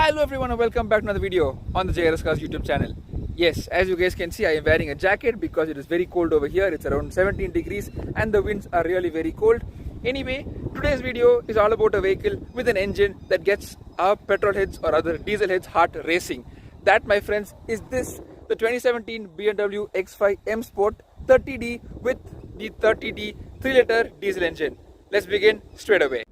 Hello everyone and welcome back to another video on the JRS Cars YouTube channel. Yes, as you guys can see, I am wearing a jacket because it is very cold over here. It's around 17 degrees and the winds are really very cold. Anyway, today's video is all about a vehicle with an engine that gets our petrol heads or other diesel heads heart racing. That, my friends, is this, the 2017 BMW X5 M Sport 30D with the 30D 3-liter diesel engine. Let's begin straight away.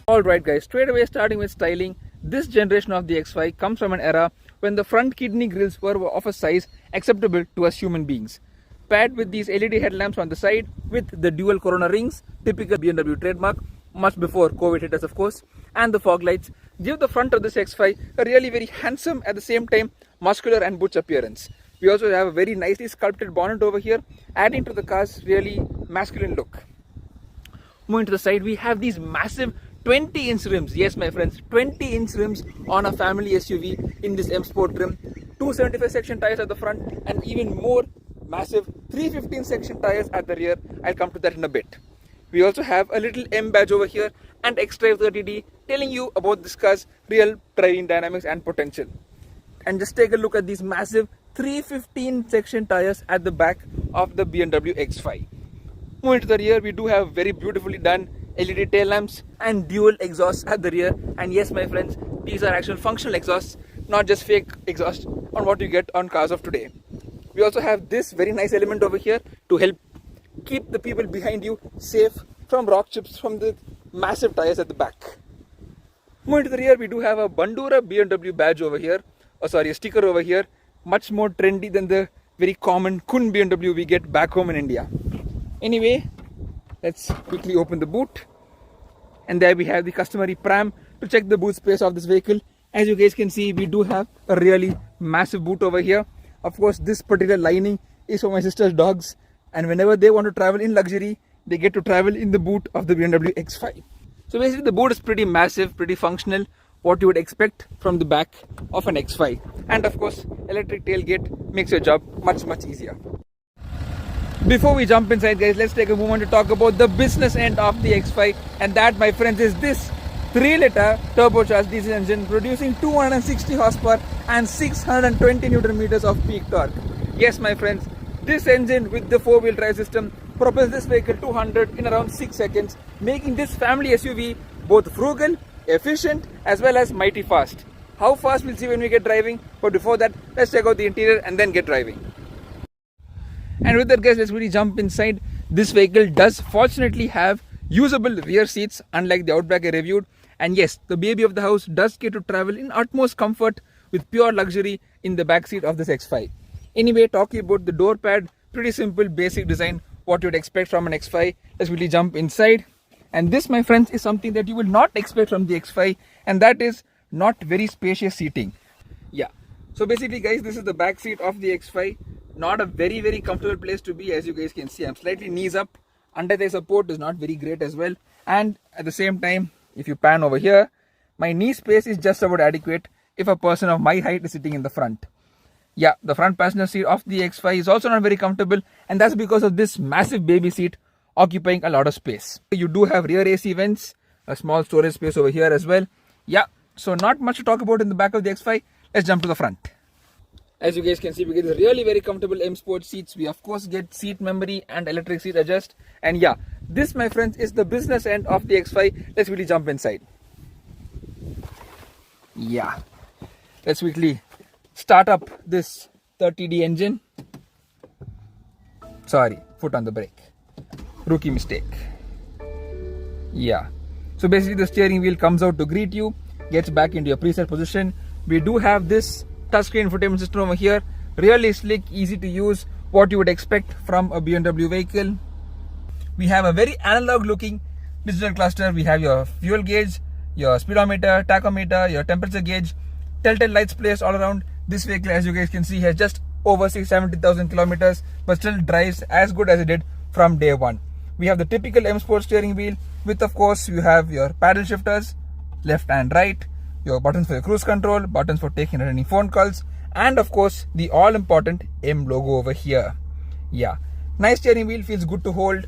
Alright guys, straight away starting with styling, this generation of the X5 comes from an era when the front kidney grills were of a size acceptable to us human beings. Paired with these LED headlamps on the side with the dual corona rings, typical BMW trademark, much before COVID hit us of course, and the fog lights give the front of this X5 a really very handsome, at the same time muscular and butch appearance. We also have a very nicely sculpted bonnet over here, adding to the car's really masculine look. Moving to the side, we have these massive 20-inch rims. Yes, my friends, 20-inch rims on a family SUV in this M Sport trim. 275 section tires at the front and even more massive 315 section tires at the rear. I'll come to that in a bit. We also have a little M badge over here and X-Drive 30D telling you about this car's real driving dynamics and potential. And just take a look at these massive 315 section tires at the back of the BMW X5. Moving to the rear, we do have very beautifully done LED tail lamps and dual exhausts at the rear. And yes, my friends, these are actual functional exhausts, not just fake exhaust on what you get on cars of today. We also have this very nice element over here to help keep the people behind you safe from rock chips from the massive tires at the back. Moving to the rear, we do have a Bandura BMW badge over here, a sticker over here, much more trendy than the very common Kun BMW we get back home in India. Anyway, let's quickly open the boot, and there we have the customary pram to check the boot space of this vehicle. As you guys can see, we do have a really massive boot over here. Of course, this particular lining is for my sister's dogs, and whenever they want to travel in luxury, they get to travel in the boot of the BMW X5. So basically the boot is pretty massive, pretty functional, what you would expect from the back of an X5. And of course, electric tailgate makes your job much easier. Before we jump inside guys, let's take a moment to talk about the business end of the X5, and that, my friends, is this 3-liter turbocharged diesel engine producing 260 horsepower and 620 Newton meters of peak torque. Yes, my friends, this engine with the 4-wheel drive system propels this vehicle to 100 in around 6 seconds, making this family SUV both frugal, efficient as well as mighty fast. How fast we'll see when we get driving, but before that, let's check out the interior and then get driving. And with that guys, let's really jump inside. This vehicle does fortunately have usable rear seats, unlike the Outback I reviewed. And yes, the baby of the house does get to travel in utmost comfort with pure luxury in the back seat of this X5. Anyway, talking about the door pad, pretty simple basic design, what you'd expect from an X5. Let's really jump inside. And this, my friends, is something that you will not expect from the X5, and that is not very spacious seating. Yeah, so basically guys, this is the back seat of the X5. Not a very comfortable place to be. As you guys can see, I'm slightly knees up. Under the support is not very great as well, and at the same time, if you pan over here, my knee space is just about adequate if a person of my height is sitting in the front. Yeah, the front passenger seat of the X5 is also not very comfortable, and that's because of this massive baby seat occupying a lot of space. You do have rear AC vents, a small storage space over here as well. Yeah, so not much to talk about in the back of the X5. Let's jump to the front. As you guys can see, we get really very comfortable M Sport seats. We of course get seat memory and electric seat adjust. And yeah, this, my friends, is the business end of the X5. Let's really jump inside. Yeah, let's quickly start up this 30D engine. Sorry, foot on the brake. Rookie mistake. Yeah, so basically the steering wheel comes out to greet you, gets back into your preset position. We do have this touchscreen infotainment system over here Really slick, easy to use, what you would expect from a BMW vehicle. We have a very analog looking digital cluster. We have your fuel gauge, your speedometer, tachometer, your temperature gauge, telltale lights placed all around. This vehicle, as you guys can see, has just over 670,000 kilometers, but still drives as good as it did from day one. We have the typical M Sport steering wheel with, of course, you have your paddle shifters, left and right, your buttons for your cruise control, buttons for taking and running phone calls, and of course, the all important M logo over here. Yeah, nice steering wheel, feels good to hold.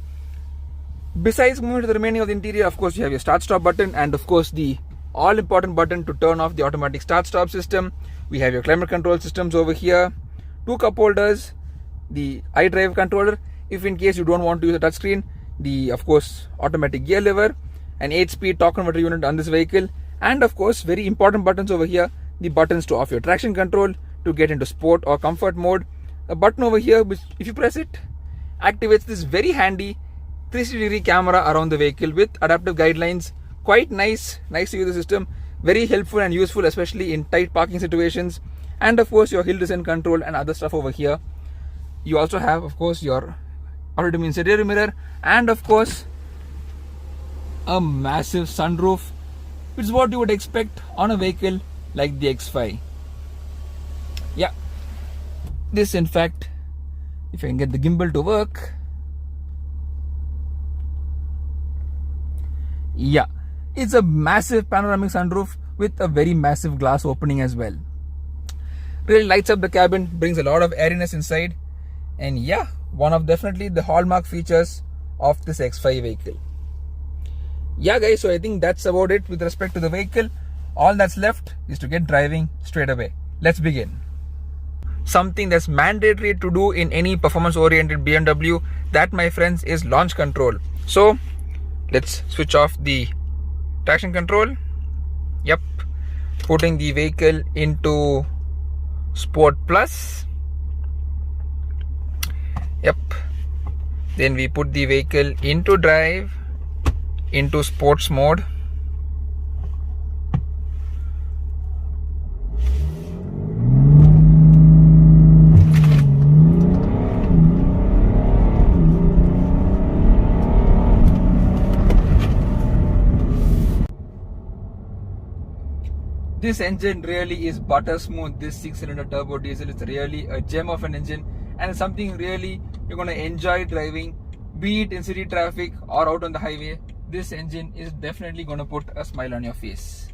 Besides moving to the remaining of the interior, of course, you have your start stop button and of course the all important button to turn off the automatic start stop system. We have your climate control systems over here, 2 cup holders, the iDrive controller if in case you don't want to use a touchscreen, the of course automatic gear lever, an 8-speed torque converter unit on this vehicle, and of course very important buttons over here, the buttons to off your traction control, to get into sport or comfort mode, a button over here which if you press it activates this very handy 360-degree camera around the vehicle with adaptive guidelines. Quite nice to use the system, very helpful and useful especially in tight parking situations. And of course your hill descent control and other stuff over here. You also have of course your auto-dimming rear mirror and of course a massive sunroof, which is what you would expect on a vehicle like the X5. Yeah, this in fact, if I can get the gimbal to work, yeah, it's a massive panoramic sunroof with a very massive glass opening as well. Really lights up the cabin, brings a lot of airiness inside, and yeah, one of definitely the hallmark features of this X5 vehicle. Yeah guys, so I think that's about it with respect to the vehicle. All that's left is to get driving straight away. Let's begin. Something that's mandatory to do in any performance oriented BMW, that my friends, is launch control. So let's switch off the traction control. Yep, putting the vehicle into Sport Plus. Yep, then we put the vehicle into drive, into sports mode. This engine really is butter smooth. This 6-cylinder turbo diesel is really a gem of an engine, and it's something really you're going to enjoy driving, be it in city traffic or out on the highway. This engine is definitely going to put a smile on your face.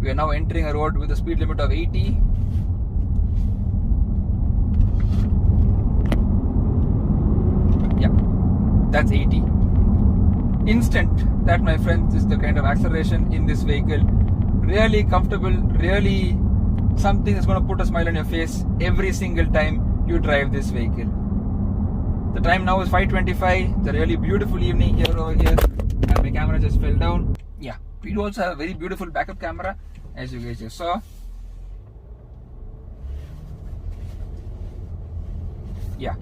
We are now entering a road with a speed limit of 80. That's 80. Instant, that my friends, is the kind of acceleration in this vehicle. Really comfortable, really something that's going to put a smile on your face every single time you drive this vehicle. The time now is 5:25. It's a really beautiful evening here over here, and my camera just fell down. Yeah, we do also have a very beautiful backup camera, as you guys just saw. Yeah,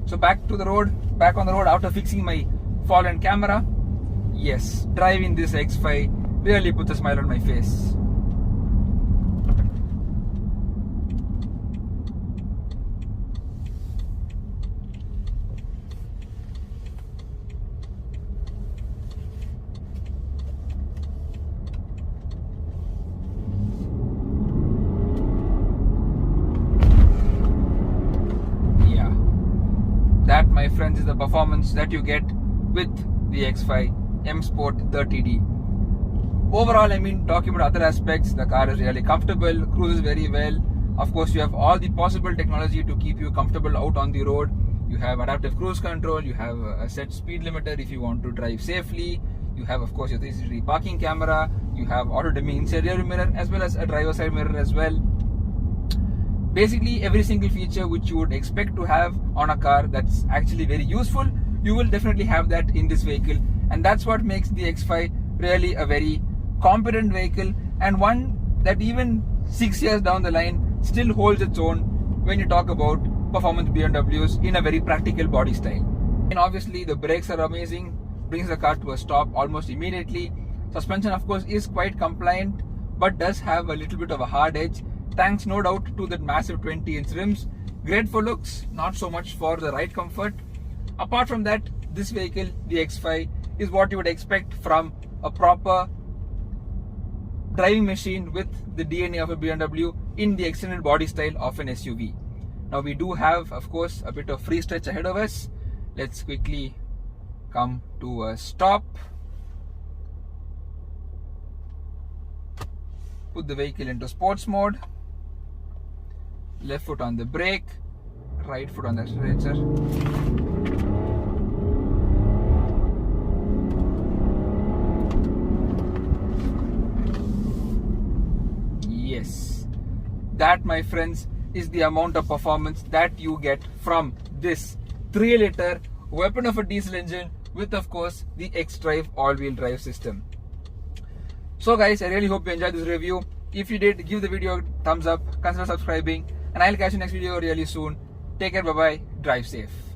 so back on the road after fixing my fallen camera. Yes, driving this X5 really puts a smile on my face. That, my friends, is the performance that you get with the X5 M Sport 30D. Overall, I mean, talking about other aspects, the car is really comfortable, cruises very well. Of course, you have all the possible technology to keep you comfortable out on the road. You have adaptive cruise control, you have a set speed limiter if you want to drive safely. You have, of course, your 360 parking camera. You have auto-dimming rear mirror as well as a driver side mirror as well. Basically, every single feature which you would expect to have on a car that's actually very useful, you will definitely have that in this vehicle. And that's what makes the X5 really a very competent vehicle, and one that even 6 years down the line still holds its own when you talk about performance BMWs in a very practical body style. And obviously the brakes are amazing, brings the car to a stop almost immediately. Suspension of course is quite compliant but does have a little bit of a hard edge, thanks no doubt to that massive 20-inch rims. Great for looks, not so much for the ride comfort. Apart from that, this vehicle, the X5, is what you would expect from a proper driving machine with the DNA of a BMW in the extended body style of an SUV. Now we do have, of course, a bit of free stretch ahead of us. Let's quickly come to a stop. Put the vehicle into sports mode. Left foot on the brake, right foot on the accelerator. Yes, that, my friends, is the amount of performance that you get from this 3-liter weapon of a diesel engine with, of course, the X-Drive all-wheel drive system. So guys, I really hope you enjoyed this review. If you did, give the video a thumbs up, consider subscribing, and I'll catch you next video really soon. Take care, bye bye, drive safe.